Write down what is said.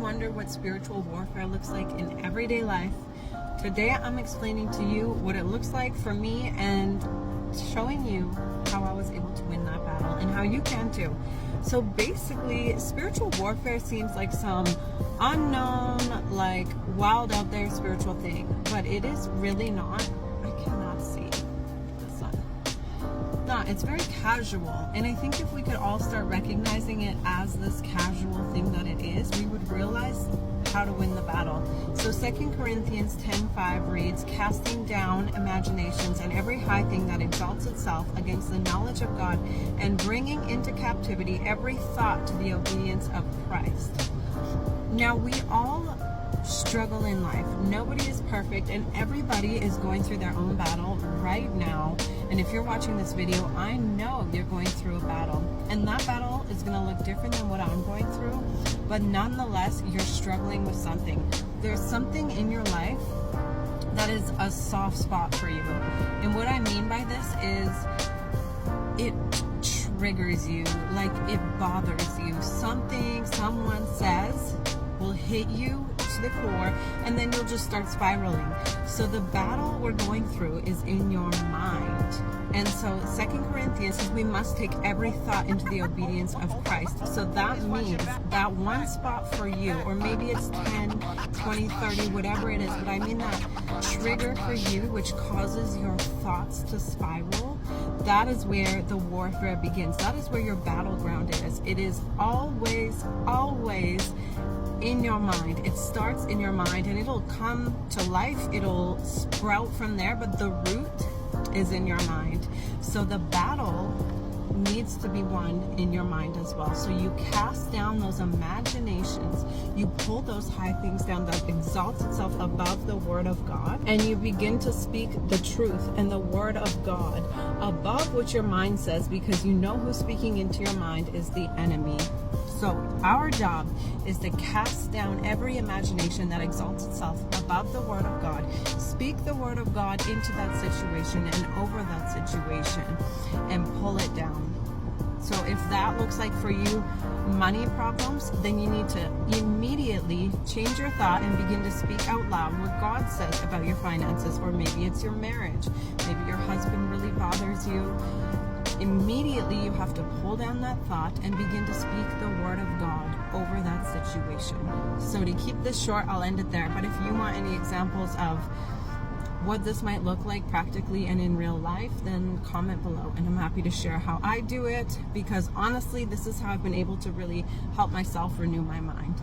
wonder what spiritual warfare looks like in everyday life, today I'm explaining to you what it looks like for me and showing you how I was able to win that battle and how you can too. So basically, spiritual warfare seems like some unknown, like wild out there spiritual thing, but it is really not. I cannot see the sun. No, it's very casual, and I think if we could all start recognizing it as this casual thing that it is, we would realize how to win the battle. So 2 Corinthians 10:5 reads, casting down imaginations and every high thing that exalts itself against the knowledge of God, and bringing into captivity every thought to the obedience of Christ. Now, we all struggle in life. Nobody is perfect, and everybody is going through their own battle right now. And if you're watching this video, I know you're going through a battle, and that battle is going to look different than what I'm going through, but nonetheless, you're struggling with something. There's something in your life that is a soft spot for you, and what I mean by this is it triggers you, like it bothers you. Something someone says will hit you to the core, and then you'll just start spiraling. So the battle we're going through is in your mind. And so 2 Corinthians says we must take every thought into the obedience of Christ. So that means that one spot for you, or maybe it's 10, 20, 30, whatever it is, but I mean that trigger for you, which causes your thoughts to spiral, that is where the warfare begins. That is where your battleground is. It is always, always in your mind. It starts in your mind, and it'll come to life. It'll sprout from there, but the root is in your mind. So the battle needs to be won in your mind as well. So you cast down those imaginations, you pull those high things down that exalts itself above the word of God, and you begin to speak the truth and the word of God above what your mind says, because you know who's speaking into your mind is the enemy. So our job is to cast down every imagination that exalts itself above the word of God. Speak the word of God into that situation and over that situation and pull it down. So if that looks like for you money problems, then you need to immediately change your thought and begin to speak out loud what God says about your finances. Or maybe it's your marriage. Maybe your husband really bothers you. Immediately you have to pull down that thought and begin to speak the word of God over that situation. So to keep this short, I'll end it there. But if you want any examples of what this might look like practically and in real life, then comment below, and I'm happy to share how I do it, because honestly, this is how I've been able to really help myself renew my mind.